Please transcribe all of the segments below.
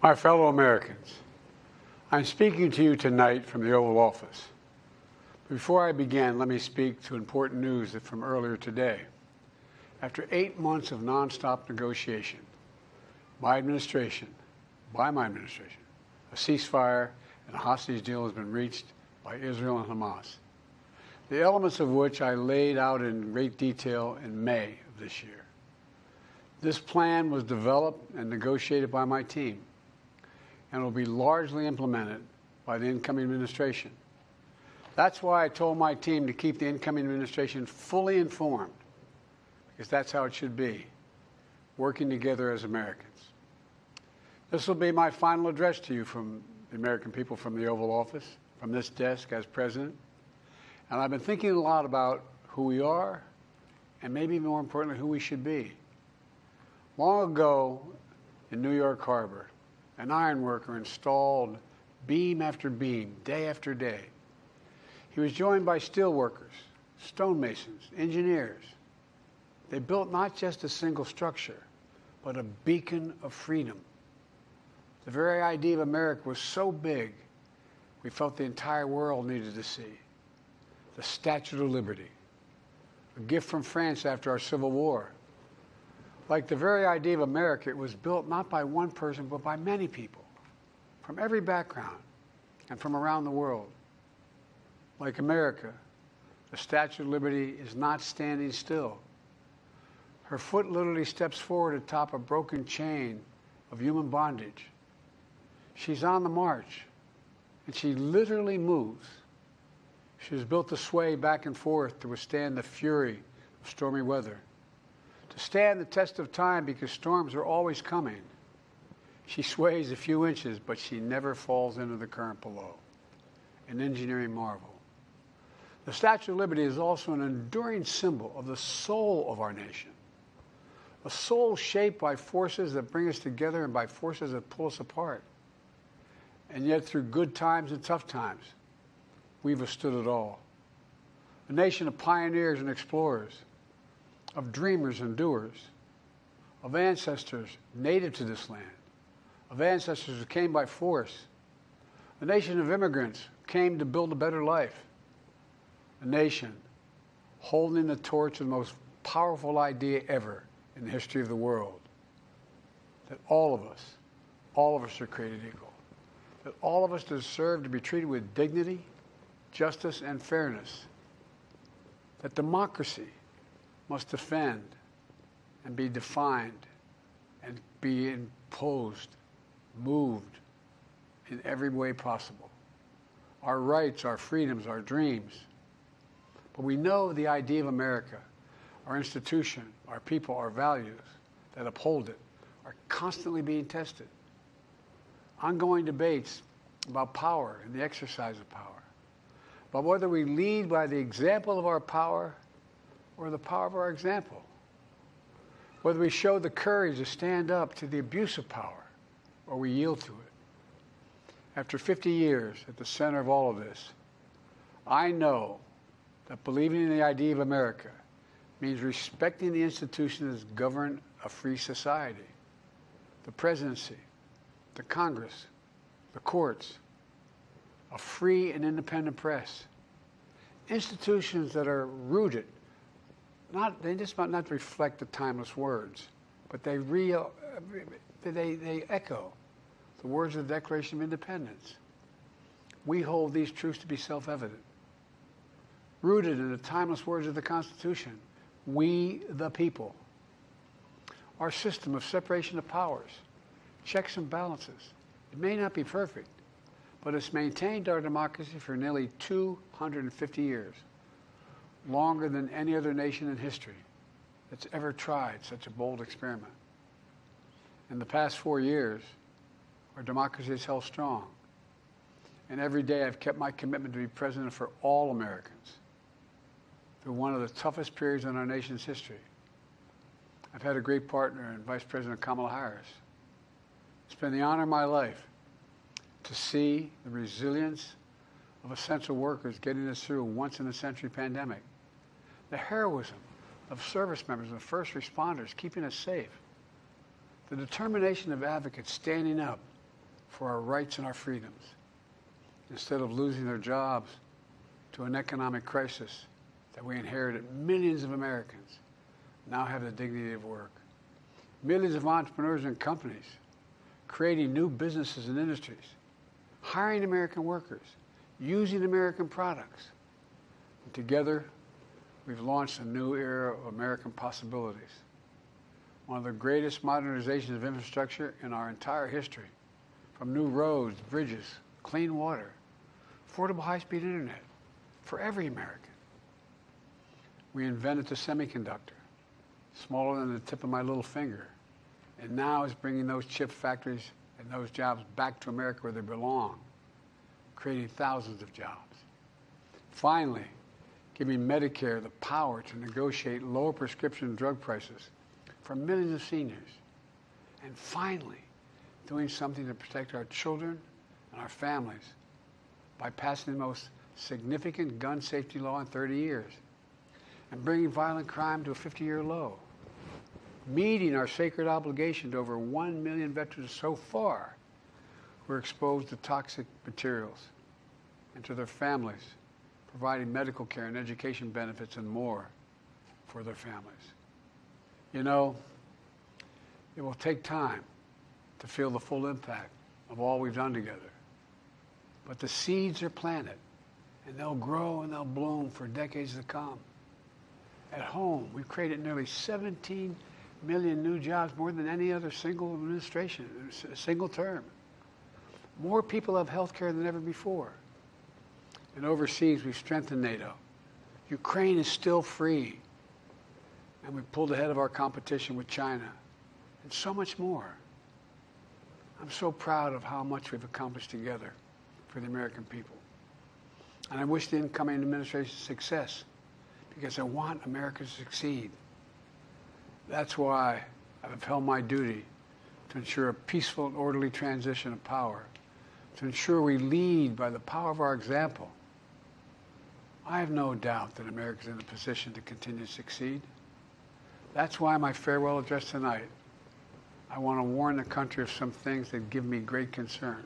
My fellow Americans, I'm speaking to you tonight from the Oval Office. Before I begin, let me speak to important news from earlier today. After 8 months of nonstop negotiation, by my administration, a ceasefire and a hostage deal has been reached by Israel and Hamas, the elements of which I laid out in great detail in May of this year. This plan was developed and negotiated by my team and will be largely implemented by the incoming administration. That's why I told my team to keep the incoming administration fully informed, because that's how it should be, working together as Americans. This will be my final address to you from the American people from the Oval Office, from this desk as president. And I've been thinking a lot about who we are and maybe more importantly, who we should be. Long ago in New York Harbor, an iron worker installed beam after beam, day after day. He was joined by steel workers, stonemasons, engineers. They built not just a single structure, but a beacon of freedom. The very idea of America was so big, we felt the entire world needed to see. The Statue of Liberty, a gift from France after our Civil War. Like the very idea of America, it was built not by one person, but by many people, from every background and from around the world. Like America, the Statue of Liberty is not standing still. Her foot literally steps forward atop a broken chain of human bondage. She's on the march, and she literally moves. She was built to sway back and forth to withstand the fury of stormy weather, to stand the test of time because storms are always coming. She sways a few inches, but she never falls into the current below. An engineering marvel. The Statue of Liberty is also an enduring symbol of the soul of our nation, a soul shaped by forces that bring us together and by forces that pull us apart. And yet, through good times and tough times, we've withstood it all. A nation of pioneers and explorers, of dreamers and doers, of ancestors native to this land, of ancestors who came by force, a nation of immigrants who came to build a better life, a nation holding the torch of the most powerful idea ever in the history of the world, that all of us are created equal, that all of us deserve to be treated with dignity, justice, and fairness, that democracy must defend and be defined and be imposed, moved in every way possible. Our rights, our freedoms, our dreams. But we know the idea of America, our institution, our people, our values that uphold it are constantly being tested. Ongoing debates about power and the exercise of power, but whether we lead by the example of our power or the power of our example, whether we show the courage to stand up to the abuse of power or we yield to it. After 50 years at the center of all of this, I know that believing in the idea of America means respecting the institutions that govern a free society, the presidency, the Congress, the courts, a free and independent press, institutions that are rooted, they just might not reflect the timeless words, but they echo the words of the Declaration of Independence. We hold these truths to be self-evident. Rooted in the timeless words of the Constitution, we the people. Our system of separation of powers, checks and balances. It may not be perfect, but it's maintained our democracy for nearly 250 years, longer than any other nation in history that's ever tried such a bold experiment. In the past 4 years, our democracy has held strong, and every day I've kept my commitment to be president for all Americans through one of the toughest periods in our nation's history. I've had a great partner in Vice President Kamala Harris. It's been the honor of my life to see the resilience of essential workers getting us through a once-in-a-century pandemic, the heroism of service members and first responders keeping us safe, the determination of advocates standing up for our rights and our freedoms, instead of losing their jobs to an economic crisis that we inherited. Millions of Americans now have the dignity of work. Millions of entrepreneurs and companies creating new businesses and industries, hiring American workers, using American products. And together, we've launched a new era of American possibilities. One of the greatest modernizations of infrastructure in our entire history, from new roads, bridges, clean water, affordable high-speed internet for every American. We invented the semiconductor, smaller than the tip of my little finger, and now is bringing those chip factories and those jobs back to America where they belong, creating thousands of jobs. Finally, giving Medicare the power to negotiate lower prescription drug prices for millions of seniors. And finally, doing something to protect our children and our families by passing the most significant gun safety law in 30 years and bringing violent crime to a 50-year low, meeting our sacred obligation to over 1 million veterans so far who are exposed to toxic materials, and to their families, providing medical care and education benefits and more for their families. You know, it will take time to feel the full impact of all we've done together. But the seeds are planted, and they'll grow and they'll bloom for decades to come. At home, we've created nearly 17 million new jobs, more than any other single administration, a single term. More people have health care than ever before. And overseas, we've strengthened NATO. Ukraine is still free. And we pulled ahead of our competition with China. And so much more. I'm so proud of how much we've accomplished together for the American people. And I wish the incoming administration success, because I want America to succeed. That's why I've held my duty to ensure a peaceful and orderly transition of power, to ensure we lead by the power of our example. I have no doubt that America is in a position to continue to succeed. That's why my farewell address tonight, I want to warn the country of some things that give me great concern.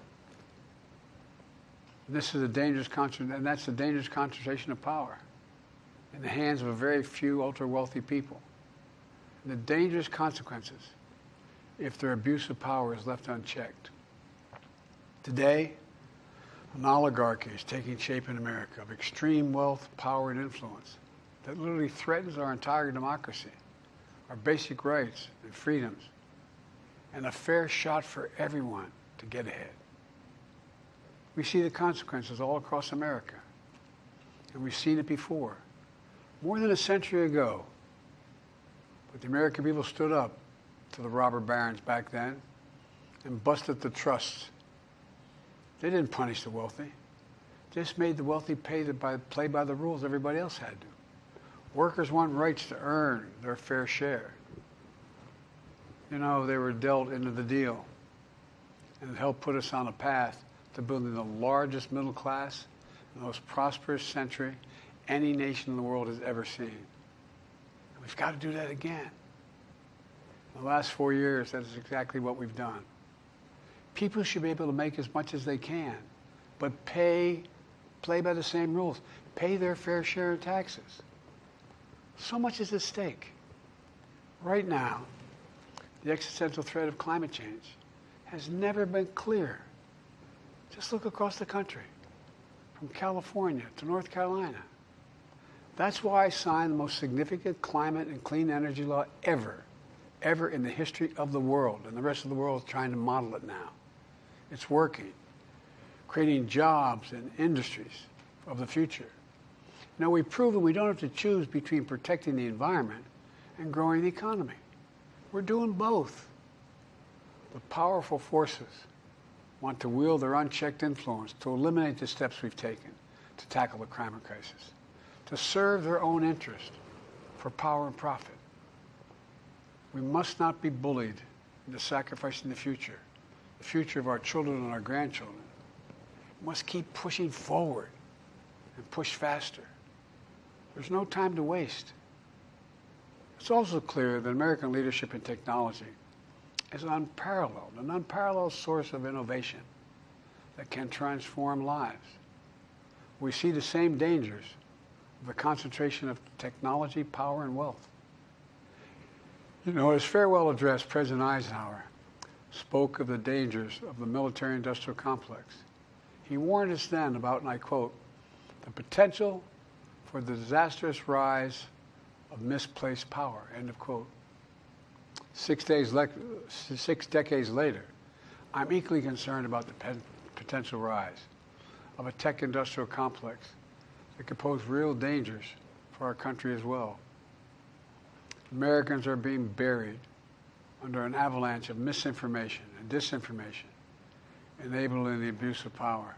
This is a dangerous concentration, and that's a dangerous concentration of power in the hands of a very few ultra-wealthy people. And the dangerous consequences if their abuse of power is left unchecked. Today, an oligarchy is taking shape in America of extreme wealth, power, and influence that literally threatens our entire democracy, our basic rights and freedoms, and a fair shot for everyone to get ahead. We see the consequences all across America, and we've seen it before, more than a century ago. But the American people stood up to the robber barons back then and busted the trusts. They didn't punish the wealthy. Just made the wealthy play by the rules everybody else had to. Workers want rights to earn their fair share. You know, they were dealt into the deal, and it helped put us on a path to building the largest middle class, the most prosperous century any nation in the world has ever seen. And we've got to do that again. In the last 4 years, that is exactly what we've done. People should be able to make as much as they can, but play by the same rules. Pay their fair share of taxes. So much is at stake. Right now, the existential threat of climate change has never been clearer. Just look across the country, from California to North Carolina. That's why I signed the most significant climate and clean energy law ever in the history of the world, and the rest of the world is trying to model it now. It's working, creating jobs and industries of the future. Now, we've proven we don't have to choose between protecting the environment and growing the economy. We're doing both. The powerful forces want to wield their unchecked influence to eliminate the steps we've taken to tackle the climate crisis, to serve their own interest for power and profit. We must not be bullied into sacrificing the future of our children and our grandchildren. We must keep pushing forward and push faster. There's no time to waste. It's also clear that American leadership in technology is an unparalleled source of innovation that can transform lives. We see the same dangers of the concentration of technology, power, and wealth. You know, his farewell address, President Eisenhower spoke of the dangers of the military-industrial complex. He warned us then about, and I quote, the potential for the disastrous rise of misplaced power, end of quote. 6 decades later, I'm equally concerned about the potential rise of a tech-industrial complex that could pose real dangers for our country as well. Americans are being buried under an avalanche of misinformation and disinformation, enabling the abuse of power.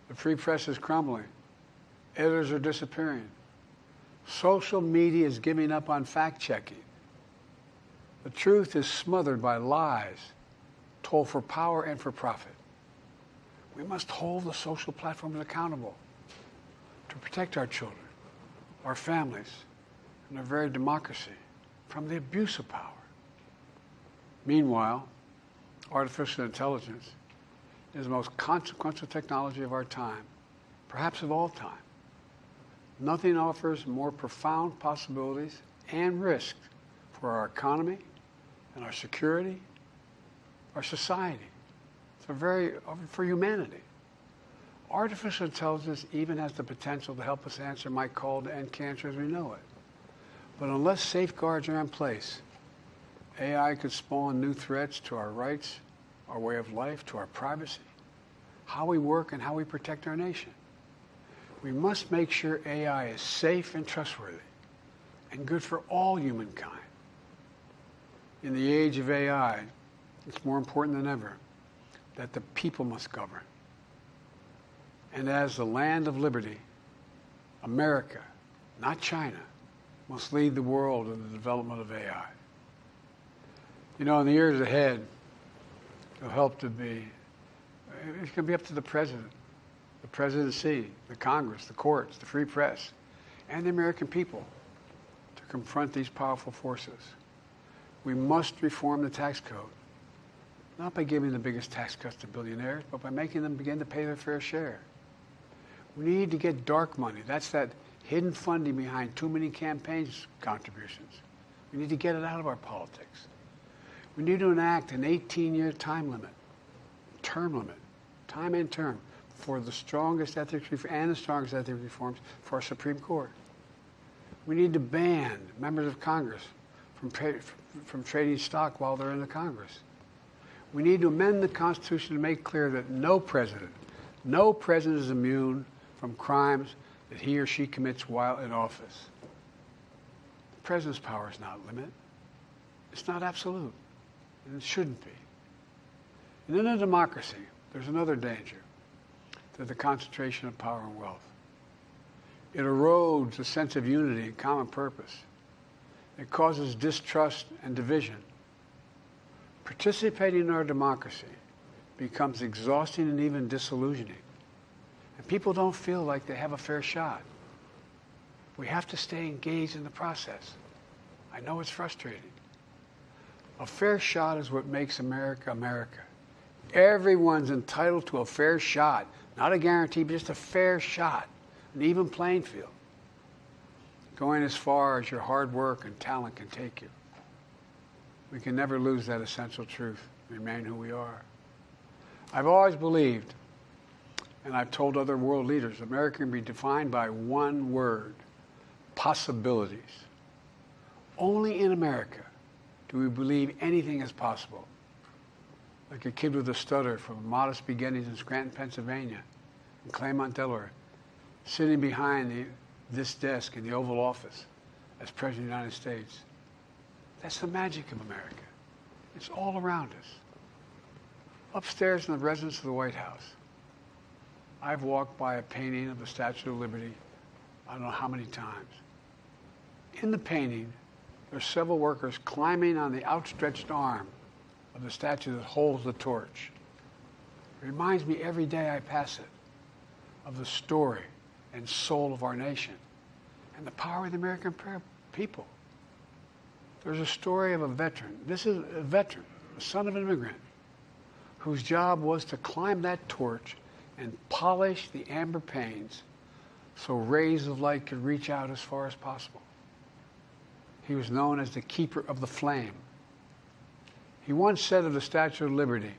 The free press is crumbling. Editors are disappearing. Social media is giving up on fact-checking. The truth is smothered by lies told for power and for profit. We must hold the social platforms accountable to protect our children, our families, and our very democracy from the abuse of power. Meanwhile, artificial intelligence is the most consequential technology of our time, perhaps of all time. Nothing offers more profound possibilities and risks for our economy and our security, our society, for humanity. Artificial intelligence even has the potential to help us answer my call to end cancer as we know it. But unless safeguards are in place, AI could spawn new threats to our rights, our way of life, to our privacy, how we work, and how we protect our nation. We must make sure AI is safe and trustworthy and good for all humankind. In the age of AI, it's more important than ever that the people must govern. And as the land of liberty, America, not China, must lead the world in the development of AI. You know, in the years ahead, it'll help to be, it's going to be up to the presidency, the Congress, the courts, the free press, and the American people to confront these powerful forces. We must reform the tax code, not by giving the biggest tax cuts to billionaires, but by making them begin to pay their fair share. We need to get dark money. That's that hidden funding behind too many campaigns contributions. We need to get it out of our politics. We need to enact an 18-year time and term, for the strongest ethics reforms for our Supreme Court. We need to ban members of Congress from trading stock while they're in the Congress. We need to amend the Constitution to make clear that no president is immune from crimes that he or she commits while in office. The president's power is not limited. It's not absolute, and it shouldn't be. And in a democracy, there's another danger to the concentration of power and wealth. It erodes a sense of unity and common purpose. It causes distrust and division. Participating in our democracy becomes exhausting and even disillusioning. And people don't feel like they have a fair shot. We have to stay engaged in the process. I know it's frustrating. A fair shot is what makes America, America. Everyone's entitled to a fair shot. Not a guarantee, but just a fair shot. An even playing field. Going as far as your hard work and talent can take you. We can never lose that essential truth, remain who we are. I've always believed, and I've told other world leaders, America can be defined by one word: possibilities. Only in America do we believe anything is possible. Like a kid with a stutter from modest beginnings in Scranton, Pennsylvania, and Claremont, Delaware, sitting behind this desk in the Oval Office as President of the United States. That's the magic of America. It's all around us. Upstairs in the residence of the White House, I've walked by a painting of the Statue of Liberty I don't know how many times. In the painting, there are several workers climbing on the outstretched arm of the statue that holds the torch. It reminds me every day I pass it of the story and soul of our nation and the power of the American people. There's a story of a veteran. This is a veteran, the son of an immigrant, whose job was to climb that torch and polish the amber panes so rays of light could reach out as far as possible. He was known as the keeper of the flame. He once said of the Statue of Liberty,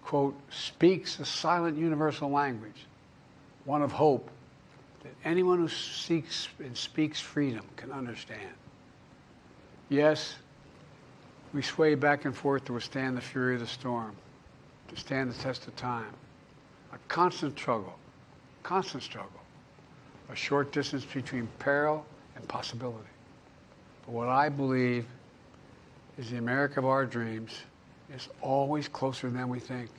quote, "speaks a silent universal language, one of hope that anyone who seeks and speaks freedom can understand." Yes, we sway back and forth to withstand the fury of the storm, to stand the test of time. A constant struggle, a short distance between peril and possibility. But what I believe is the America of our dreams is always closer than we think.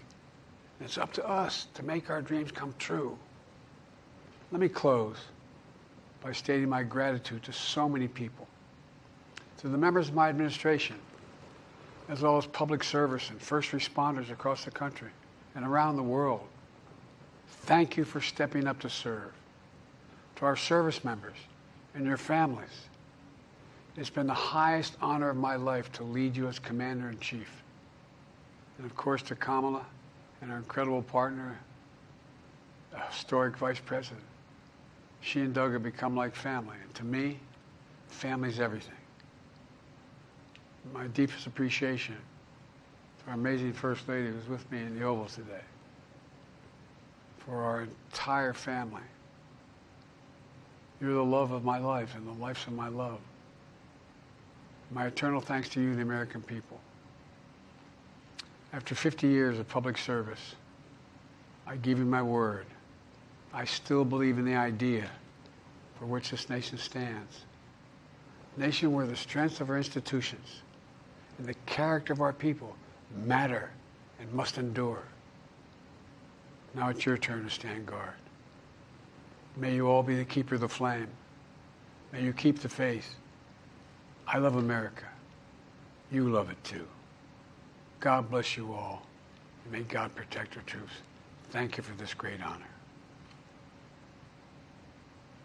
And it's up to us to make our dreams come true. Let me close by stating my gratitude to so many people, to the members of my administration, as well as public service and first responders across the country and around the world. Thank you for stepping up to serve. To our service members and your families, it's been the highest honor of my life to lead you as Commander-in-Chief. And of course to Kamala and our incredible partner, the historic Vice President. She and Doug have become like family. And to me, family's everything. My deepest appreciation to our amazing First Lady who's with me in the Oval today. For our entire family. You're the love of my life and the lives of my love. My eternal thanks to you, the American people. After 50 years of public service, I give you my word. I still believe in the idea for which this nation stands. A nation where the strength of our institutions and the character of our people matter and must endure. Now it's your turn to stand guard. May you all be the keeper of the flame. May you keep the faith. I love America. You love it too. God bless you all. And may God protect our troops. Thank you for this great honor.